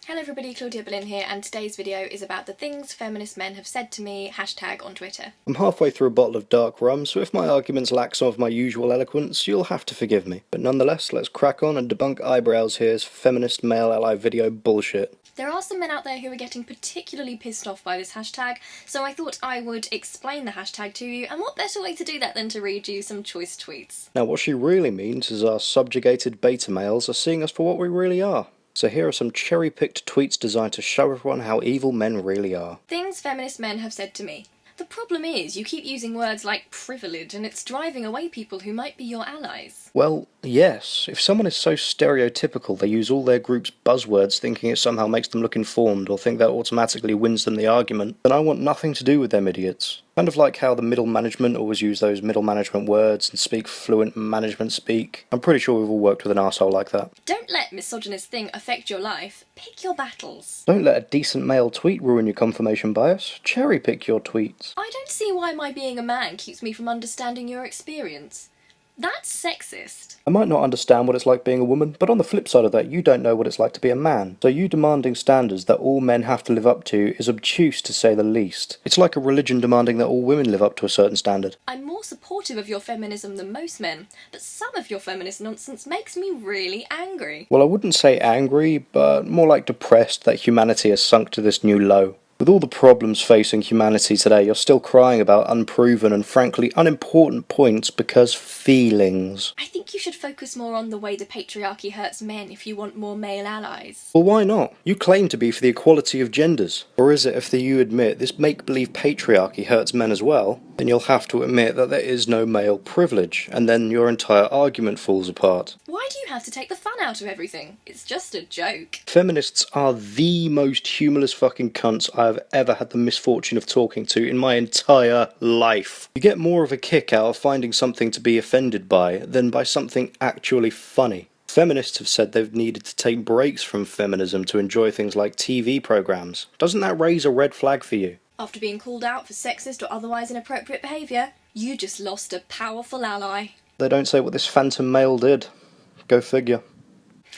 Hello everybody, Claudia Berlin here, and today's video is about the things feminist men have said to me, hashtag on Twitter. I'm halfway through a bottle of dark rum, so if my arguments lack some of my usual eloquence, you'll have to forgive me. But nonetheless, let's crack on and debunk eyebrows here's feminist male ally video bullshit. There are some men out there who are getting particularly pissed off by this hashtag, so I thought I would explain the hashtag to you, and what better way to do that than to read you some choice tweets. Now what she really means is our subjugated beta males are seeing us for what we really are. So here are some cherry-picked tweets designed to show everyone how evil men really are. Things feminist men have said to me. The problem is, you keep using words like privilege, and it's driving away people who might be your allies. Well, yes, if someone is so stereotypical they use all their group's buzzwords thinking it somehow makes them look informed or think that automatically wins them the argument, then I want nothing to do with them idiots. Kind of like how the middle management always use those middle management words and speak fluent management speak. I'm pretty sure we've all worked with an arsehole like that. Don't let misogynist thing affect your life. Pick your battles. Don't let a decent male tweet ruin your confirmation bias. Cherry pick your tweets. I don't see why my being a man keeps me from understanding your experience. That's sexist. I might not understand what it's like being a woman, but on the flip side of that, you don't know what it's like to be a man. So you demanding standards that all men have to live up to is obtuse to say the least. It's like a religion demanding that all women live up to a certain standard. I'm more supportive of your feminism than most men, but some of your feminist nonsense makes me really angry. Well, I wouldn't say angry, but more like depressed that humanity has sunk to this new low. With all the problems facing humanity today, you're still crying about unproven and frankly unimportant points because feelings. I think you should focus more on the way the patriarchy hurts men if you want more male allies. Well, why not? You claim to be for the equality of genders. Or is it if you admit this make-believe patriarchy hurts men as well, then you'll have to admit that there is no male privilege, and then your entire argument falls apart. Why do you have to take the fun out of everything? It's just a joke. Feminists are the most humorless fucking cunts I have ever had the misfortune of talking to in my entire life. You get more of a kick out of finding something to be offended by than by something actually funny. Feminists have said they've needed to take breaks from feminism to enjoy things like TV programs. Doesn't that raise a red flag for you? After being called out for sexist or otherwise inappropriate behaviour, you just lost a powerful ally. They don't say what this phantom male did. Go figure.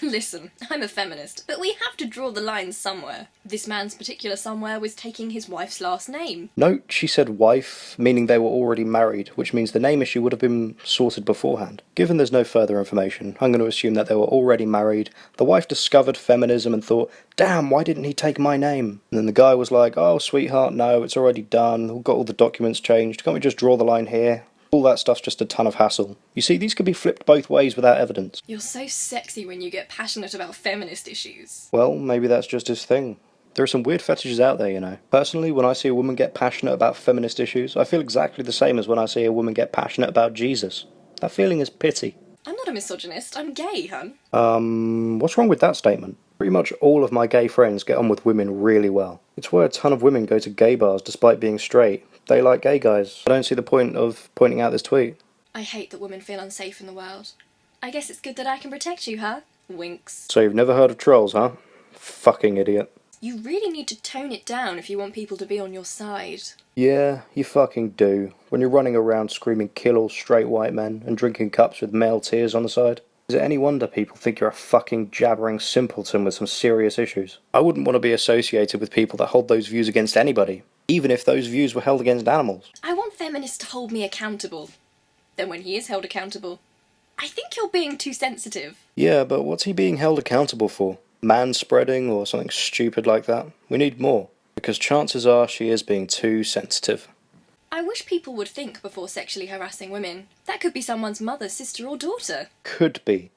Listen, I'm a feminist, but we have to draw the line somewhere. This man's particular somewhere was taking his wife's last name. Note, she said wife, meaning they were already married, which means the name issue would have been sorted beforehand. Given there's no further information, I'm going to assume that they were already married. The wife discovered feminism and thought, damn, why didn't he take my name? And then the guy was like, oh, sweetheart, no, it's already done. We've got all the documents changed. Can't we just draw the line here? All that stuff's just a ton of hassle. You see, these could be flipped both ways without evidence. You're so sexy when you get passionate about feminist issues. Well, maybe that's just his thing. There are some weird fetishes out there, you know. Personally, when I see a woman get passionate about feminist issues, I feel exactly the same as when I see a woman get passionate about Jesus. That feeling is pity. I'm not a misogynist, I'm gay, hun. What's wrong with that statement? Pretty much all of my gay friends get on with women really well. It's why a ton of women go to gay bars despite being straight. They like gay guys. I don't see the point of pointing out this tweet. I hate that women feel unsafe in the world. I guess it's good that I can protect you, huh? Winks. So you've never heard of trolls, huh? Fucking idiot. You really need to tone it down if you want people to be on your side. Yeah, you fucking do. When you're running around screaming kill all straight white men and drinking cups with male tears on the side. Is it any wonder people think you're a fucking jabbering simpleton with some serious issues? I wouldn't want to be associated with people that hold those views against anybody, even if those views were held against animals. I want feminists to hold me accountable. Then when he is held accountable, I think you're being too sensitive. Yeah, but what's he being held accountable for? Man-spreading or something stupid like that? We need more, because chances are she is being too sensitive. I wish people would think before sexually harassing women. That could be someone's mother, sister or daughter. Could be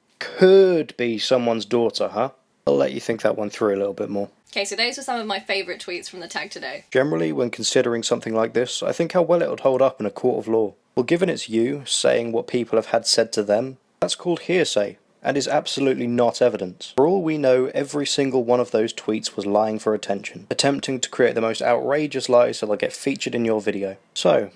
someone's daughter, huh? I'll let you think that one through a little bit more. Okay, so those were some of my favourite tweets from the tag today. Generally, when considering something like this, I think how well it would hold up in a court of law. Well, given it's you saying what people have had said to them, that's called hearsay, and is absolutely not evidence. For all we know, every single one of those tweets was lying for attention, attempting to create the most outrageous lies so they'll get featured in your video. So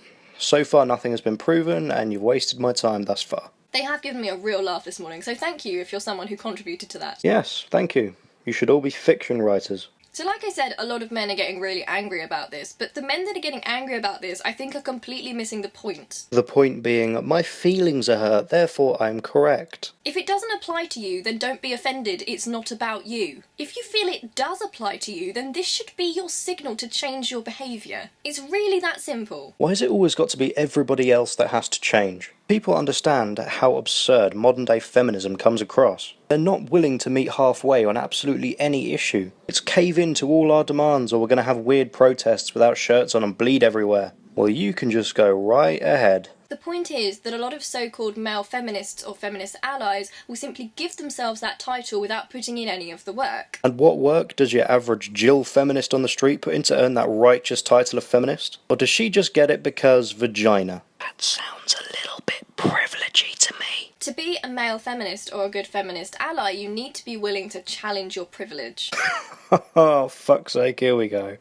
far nothing has been proven, and you've wasted my time thus far. They have given me a real laugh this morning, so thank you if you're someone who contributed to that. Yes, thank you. You should all be fiction writers. So like I said, a lot of men are getting really angry about this, but the men that are getting angry about this, I think, are completely missing the point. The point being, my feelings are hurt, therefore I'm correct. If it doesn't apply to you, then don't be offended, it's not about you. If you feel it does apply to you, then this should be your signal to change your behaviour. It's really that simple. Why has it always got to be everybody else that has to change? People understand how absurd modern day feminism comes across. They're not willing to meet halfway on absolutely any issue. It's cave in to all our demands or we're going to have weird protests without shirts on and bleed everywhere. Well, you can just go right ahead. The point is that a lot of so-called male feminists or feminist allies will simply give themselves that title without putting in any of the work. And what work does your average Jill feminist on the street put in to earn that righteous title of feminist? Or does she just get it because vagina? That sounds a little bit privilegey to me. To be a male feminist or a good feminist ally, you need to be willing to challenge your privilege. Oh, fuck's sake, here we go.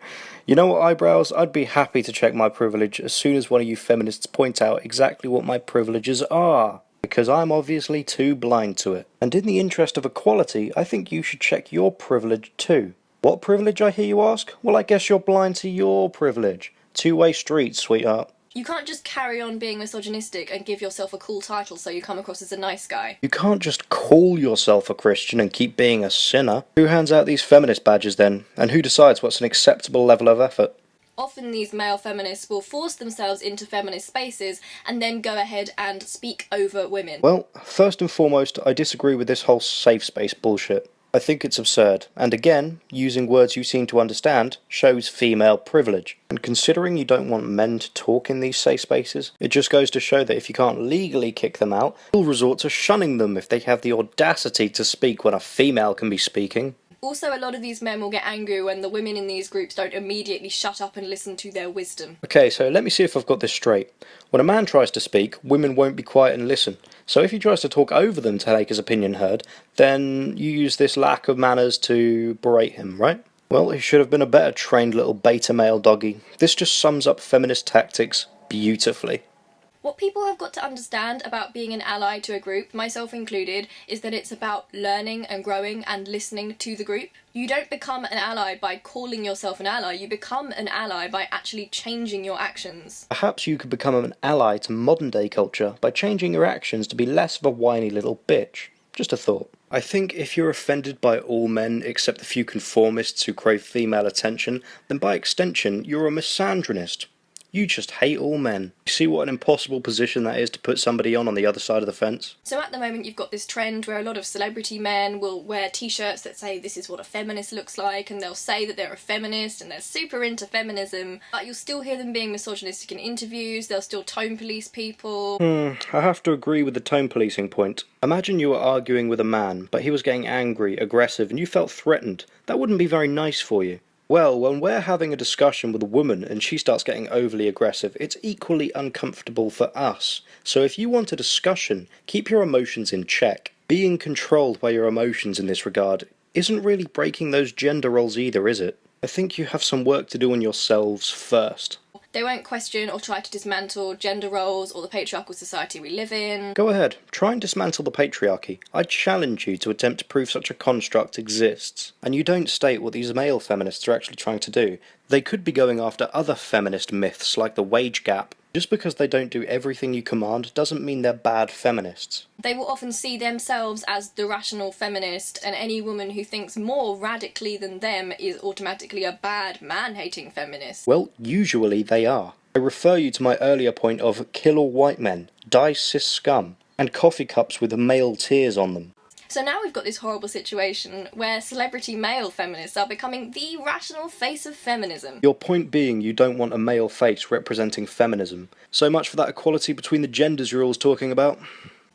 You know what, eyebrows? I'd be happy to check my privilege as soon as one of you feminists point out exactly what my privileges are, because I'm obviously too blind to it. And in the interest of equality, I think you should check your privilege too. What privilege, I hear you ask? Well, I guess you're blind to your privilege. Two-way street, sweetheart. You can't just carry on being misogynistic and give yourself a cool title so you come across as a nice guy. You can't just call yourself a Christian and keep being a sinner. Who hands out these feminist badges then? And who decides what's an acceptable level of effort? Often these male feminists will force themselves into feminist spaces and then go ahead and speak over women. Well, first and foremost, I disagree with this whole safe space bullshit. I think it's absurd, and again, using words you seem to understand shows female privilege. And considering you don't want men to talk in these safe spaces, it just goes to show that if you can't legally kick them out, you'll resort to shunning them if they have the audacity to speak when a female can be speaking. Also, a lot of these men will get angry when the women in these groups don't immediately shut up and listen to their wisdom. Okay, so let me see if I've got this straight. When a man tries to speak, women won't be quiet and listen. So if he tries to talk over them to make his opinion heard, then you use this lack of manners to berate him, right? Well, he should have been a better trained little beta male doggy. This just sums up feminist tactics beautifully. What people have got to understand about being an ally to a group, myself included, is that it's about learning and growing and listening to the group. You don't become an ally by calling yourself an ally, you become an ally by actually changing your actions. Perhaps you could become an ally to modern day culture by changing your actions to be less of a whiny little bitch. Just a thought. I think if you're offended by all men except the few conformists who crave female attention, then by extension you're a misandrist. You just hate all men. You see what an impossible position that is to put somebody on the other side of the fence? So at the moment you've got this trend where a lot of celebrity men will wear t-shirts that say this is what a feminist looks like, and they'll say that they're a feminist and they're super into feminism, but you'll still hear them being misogynistic in interviews, they'll still tone police people. I have to agree with the tone policing point. Imagine you were arguing with a man, but he was getting angry, aggressive, and you felt threatened. That wouldn't be very nice for you. Well, when we're having a discussion with a woman and she starts getting overly aggressive, it's equally uncomfortable for us. So if you want a discussion, keep your emotions in check. Being controlled by your emotions in this regard isn't really breaking those gender roles either, is it? I think you have some work to do on yourselves first. They won't question or try to dismantle gender roles or the patriarchal society we live in. Go ahead, try and dismantle the patriarchy. I challenge you to attempt to prove such a construct exists. And you don't state what these male feminists are actually trying to do. They could be going after other feminist myths like the wage gap. Just because they don't do everything you command doesn't mean they're bad feminists. They will often see themselves as the rational feminist, and any woman who thinks more radically than them is automatically a bad, man-hating feminist. Well, usually they are. I refer you to my earlier point of kill all white men, die cis scum, and coffee cups with male tears on them. So now we've got this horrible situation where celebrity male feminists are becoming the rational face of feminism. Your point being you don't want a male face representing feminism. So much for that equality between the genders you're always talking about.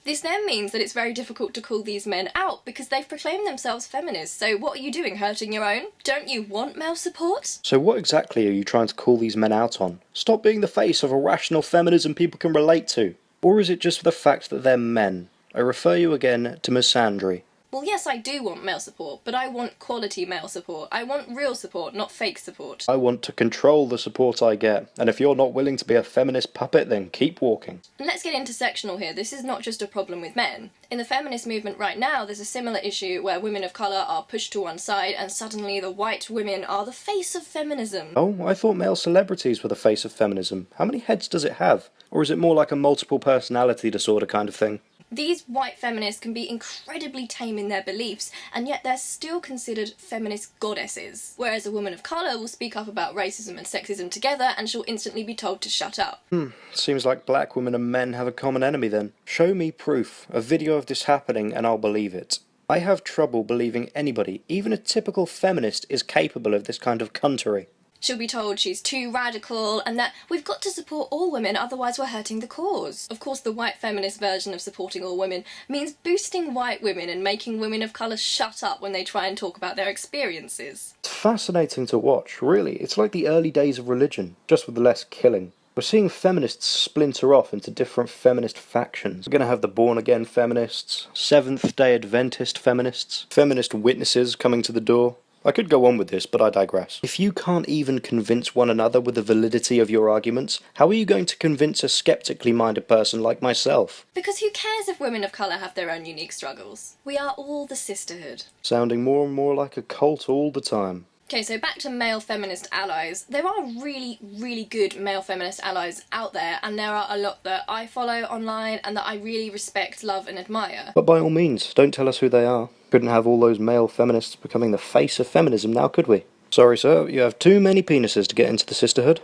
This then means that it's very difficult to call these men out because they've proclaimed themselves feminists. So what are you doing, hurting your own? Don't you want male support? So what exactly are you trying to call these men out on? Stop being the face of a rational feminism people can relate to. Or is it just the fact that they're men? I refer you again to misandry. Well, yes, I do want male support, but I want quality male support. I want real support, not fake support. I want to control the support I get, and if you're not willing to be a feminist puppet, then keep walking. And let's get intersectional here. This is not just a problem with men. In the feminist movement right now, there's a similar issue where women of colour are pushed to one side and suddenly the white women are the face of feminism. Oh, I thought male celebrities were the face of feminism. How many heads does it have? Or is it more like a multiple personality disorder kind of thing? These white feminists can be incredibly tame in their beliefs, and yet they're still considered feminist goddesses. Whereas a woman of colour will speak up about racism and sexism together, and she'll instantly be told to shut up. Seems like black women and men have a common enemy then. Show me proof, a video of this happening, and I'll believe it. I have trouble believing anybody, even a typical feminist, is capable of this kind of cuntery. She'll be told she's too radical and that we've got to support all women, otherwise we're hurting the cause. Of course, the white feminist version of supporting all women means boosting white women and making women of colour shut up when they try and talk about their experiences. It's fascinating to watch, really. It's like the early days of religion, just with less killing. We're seeing feminists splinter off into different feminist factions. We're going to have the born-again feminists, Seventh-day Adventist feminists, feminist witnesses coming to the door. I could go on with this, but I digress. If you can't even convince one another with the validity of your arguments, how are you going to convince a skeptically minded person like myself? Because who cares if women of colour have their own unique struggles? We are all the sisterhood. Sounding more and more like a cult all the time. Okay, so back to male feminist allies. There are really, really good male feminist allies out there, and there are a lot that I follow online and that I really respect, love and admire. But by all means, don't tell us who they are. Couldn't have all those male feminists becoming the face of feminism now, could we? Sorry, sir, you have too many penises to get into the sisterhood.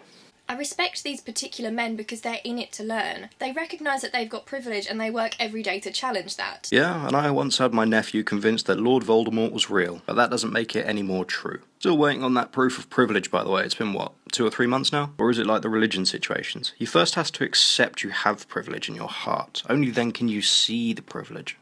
I respect these particular men because they're in it to learn. They recognise that they've got privilege and they work every day to challenge that. Yeah, and I once had my nephew convinced that Lord Voldemort was real, but that doesn't make it any more true. Still waiting on that proof of privilege, by the way. It's been, 2 or 3 months now? Or is it like the religion situations? You first have to accept you have privilege in your heart. Only then can you see the privilege.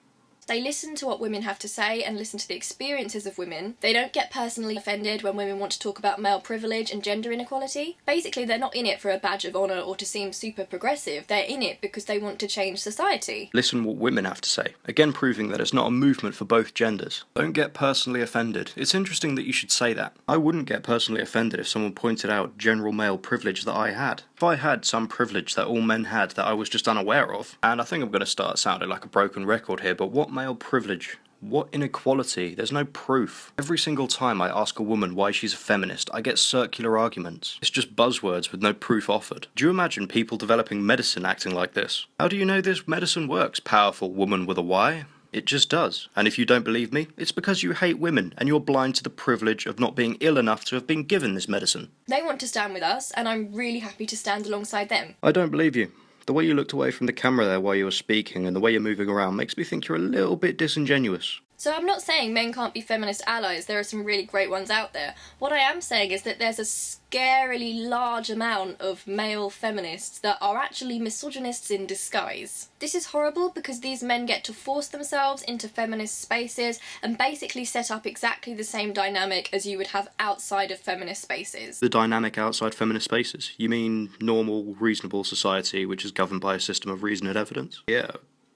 They listen to what women have to say and listen to the experiences of women. They don't get personally offended when women want to talk about male privilege and gender inequality. Basically, they're not in it for a badge of honour or to seem super progressive. They're in it because they want to change society. Listen what women have to say. Again, proving that it's not a movement for both genders. Don't get personally offended. It's interesting that you should say that. I wouldn't get personally offended if someone pointed out general male privilege that I had. If I had some privilege that all men had that I was just unaware of, and I think I'm going to start sounding like a broken record here, but what male privilege? What inequality? There's no proof. Every single time I ask a woman why she's a feminist, I get circular arguments. It's just buzzwords with no proof offered. Do you imagine people developing medicine acting like this? How do you know this medicine works, powerful woman with a Y? It just does. And if you don't believe me, it's because you hate women and you're blind to the privilege of not being ill enough to have been given this medicine. They want to stand with us, and I'm really happy to stand alongside them. I don't believe you. The way you looked away from the camera there while you were speaking and the way you're moving around makes me think you're a little bit disingenuous. So I'm not saying men can't be feminist allies, there are some really great ones out there. What I am saying is that there's a scarily large amount of male feminists that are actually misogynists in disguise. This is horrible because these men get to force themselves into feminist spaces and basically set up exactly the same dynamic as you would have outside of feminist spaces. The dynamic outside feminist spaces? You mean normal, reasonable society which is governed by a system of reason and evidence? Yeah.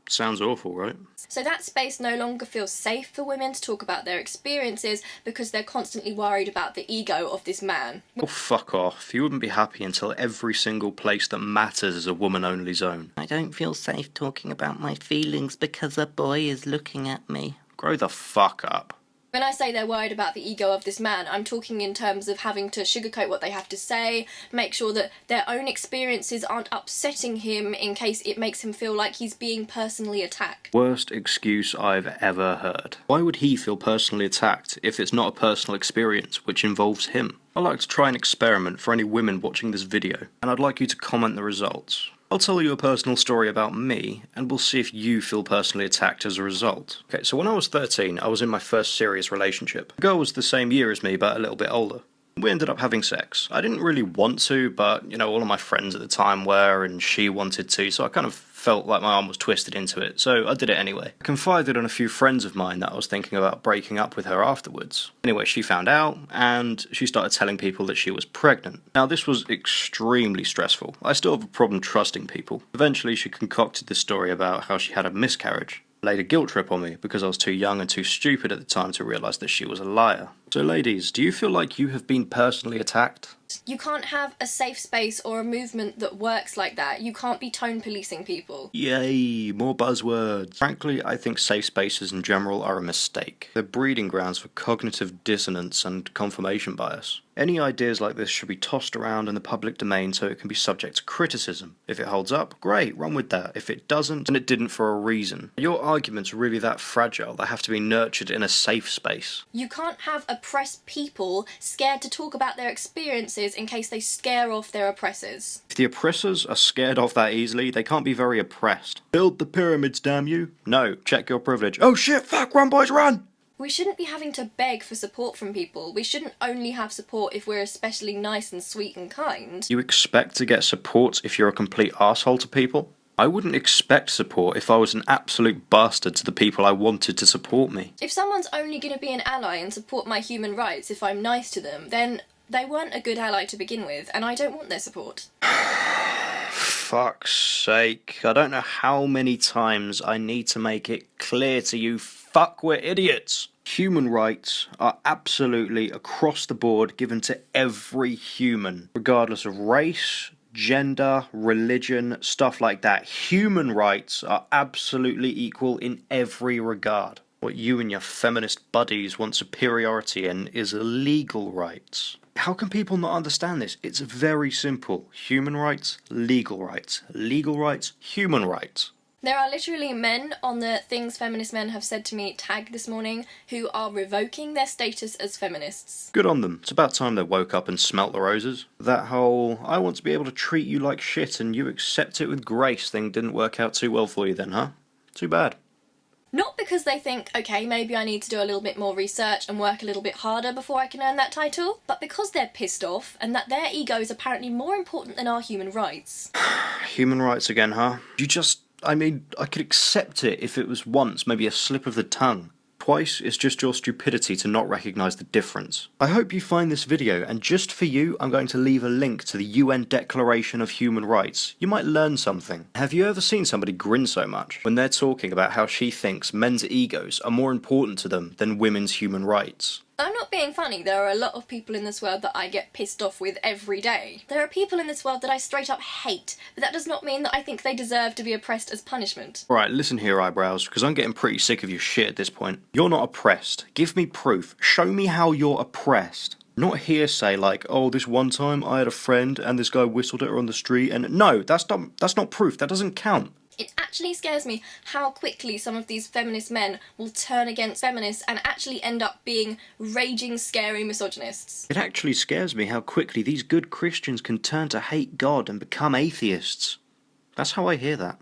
Sounds awful, right? So that space no longer feels safe for women to talk about their experiences because they're constantly worried about the ego of this man. Oh, fuck off. You wouldn't be happy until every single place that matters is a woman-only zone. I don't feel safe talking about my feelings because a boy is looking at me. Grow the fuck up. When I say they're worried about the ego of this man, I'm talking in terms of having to sugarcoat what they have to say, make sure that their own experiences aren't upsetting him in case it makes him feel like he's being personally attacked. Worst excuse I've ever heard. Why would he feel personally attacked if it's not a personal experience which involves him? I'd like to try an experiment for any women watching this video, and I'd like you to comment the results. I'll tell you a personal story about me, and we'll see if you feel personally attacked as a result. Okay, so when I was 13, I was in my first serious relationship. The girl was the same year as me, but a little bit older. We ended up having sex. I didn't really want to, but, all of my friends at the time were, and she wanted to, so I kind of felt like my arm was twisted into it, so I did it anyway. I confided in a few friends of mine that I was thinking about breaking up with her afterwards. Anyway, she found out, and she started telling people that she was pregnant. Now, this was extremely stressful. I still have a problem trusting people. Eventually, she concocted this story about how she had a miscarriage. laid a guilt trip on me because I was too young and too stupid at the time to realise that she was a liar. So ladies, do you feel like you have been personally attacked? You can't have a safe space or a movement that works like that. You can't be tone policing people. Yay, more buzzwords. Frankly, I think safe spaces in general are a mistake. They're breeding grounds for cognitive dissonance and confirmation bias. Any ideas like this should be tossed around in the public domain so it can be subject to criticism. If it holds up, great, run with that. If it doesn't, then it didn't for a reason. Your arguments are really that fragile, they have to be nurtured in a safe space. You can't have oppressed people scared to talk about their experiences in case they scare off their oppressors. If the oppressors are scared off that easily, they can't be very oppressed. Build the pyramids, damn you. No, check your privilege. Oh shit, fuck, run boys, run! We shouldn't be having to beg for support from people. We shouldn't only have support if we're especially nice and sweet and kind. You expect to get support if you're a complete arsehole to people? I wouldn't expect support if I was an absolute bastard to the people I wanted to support me. If someone's only going to be an ally and support my human rights if I'm nice to them, then they weren't a good ally to begin with, and I don't want their support. Fuck's sake. I don't know how many times I need to make it clear to you fuckwit idiots. Human rights are absolutely across the board given to every human, regardless of race, gender, religion, stuff like that. Human rights are absolutely equal in every regard. What you and your feminist buddies want superiority in is legal rights. How can people not understand this? It's very simple. Human rights, legal rights. Legal rights, human rights. There are literally men on the Things Feminist Men Have Said to Me tag this morning who are revoking their status as feminists. Good on them. It's about time they woke up and smelt the roses. That whole, I want to be able to treat you like shit and you accept it with grace thing didn't work out too well for you then, huh? Too bad. Not because they think, okay, maybe I need to do a little bit more research and work a little bit harder before I can earn that title, but because they're pissed off and that their ego is apparently more important than our human rights. Human rights again, huh? I could accept it if it was once, maybe a slip of the tongue. Twice, it's just your stupidity to not recognise the difference. I hope you find this video, and just for you, I'm going to leave a link to the UN Declaration of Human Rights. You might learn something. Have you ever seen somebody grin so much when they're talking about how she thinks men's egos are more important to them than women's human rights? I'm not being funny, there are a lot of people in this world that I get pissed off with every day. There are people in this world that I straight up hate, but that does not mean that I think they deserve to be oppressed as punishment. Right, listen here, eyebrows, because I'm getting pretty sick of your shit at this point. You're not oppressed. Give me proof. Show me how you're oppressed. Not hearsay like, oh, this one time I had a friend and this guy whistled at her on the street, and no, that's not proof. That doesn't count. It actually scares me how quickly some of these feminist men will turn against feminists and actually end up being raging, scary misogynists. It actually scares me how quickly these good Christians can turn to hate God and become atheists. That's how I hear that.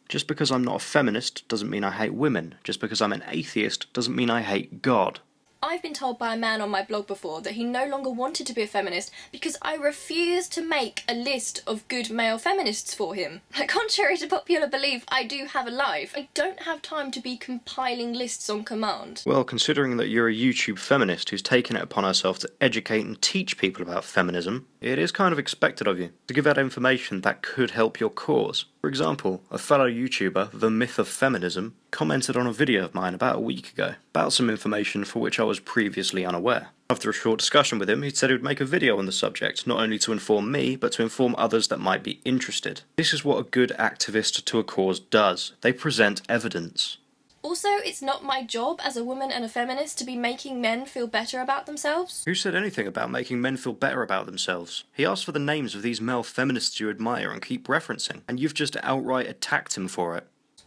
Just because I'm not a feminist doesn't mean I hate women. Just because I'm an atheist doesn't mean I hate God. I've been told by a man on my blog before that he no longer wanted to be a feminist because I refused to make a list of good male feminists for him. Contrary to popular belief, I do have a life. I don't have time to be compiling lists on command. Well, considering that you're a YouTube feminist who's taken it upon herself to educate and teach people about feminism, it is kind of expected of you to give out information that could help your cause. For example, a fellow YouTuber, the myth of feminism, commented on a video of mine about a week ago about some information for which I was previously unaware. After a short discussion with him, he said he would make a video on the subject, not only to inform me, but to inform others that might be interested. This is what a good activist to a cause does. They present evidence. Also, it's not my job as a woman and a feminist to be making men feel better about themselves. Who said anything about making men feel better about themselves? He asked for the names of these male feminists you admire and keep referencing, and you've just outright attacked him for it.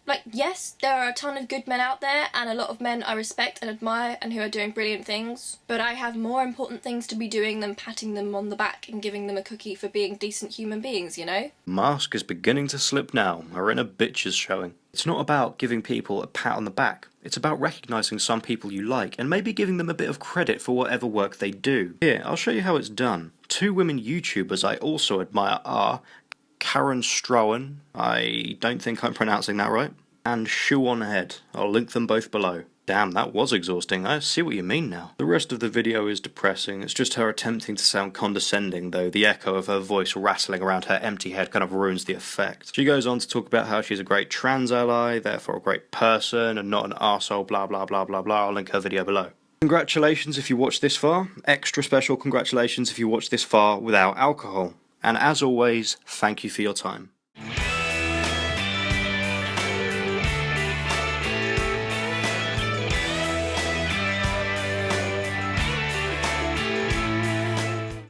Like, yes, there are a ton of good men out there, and a lot of men I respect and admire and who are doing brilliant things, but I have more important things to be doing than patting them on the back and giving them a cookie for being decent human beings, you know? Mask is beginning to slip now. Our inner bitch is showing. It's not about giving people a pat on the back. It's about recognising some people you like and maybe giving them a bit of credit for whatever work they do. Here, I'll show you how it's done. Two women YouTubers I also admire are Karen Straughen, I don't think I'm pronouncing that right, and Shoe on Head. I'll link them both below. Damn, that was exhausting. I see what you mean now. The rest of the video is depressing. It's just her attempting to sound condescending, though the echo of her voice rattling around her empty head kind of ruins the effect. She goes on to talk about how she's a great trans ally, therefore a great person, and not an arsehole, blah blah blah blah blah. I'll link her video below. Congratulations if you watched this far. Extra special congratulations if you watched this far without alcohol. And as always, thank you for your time.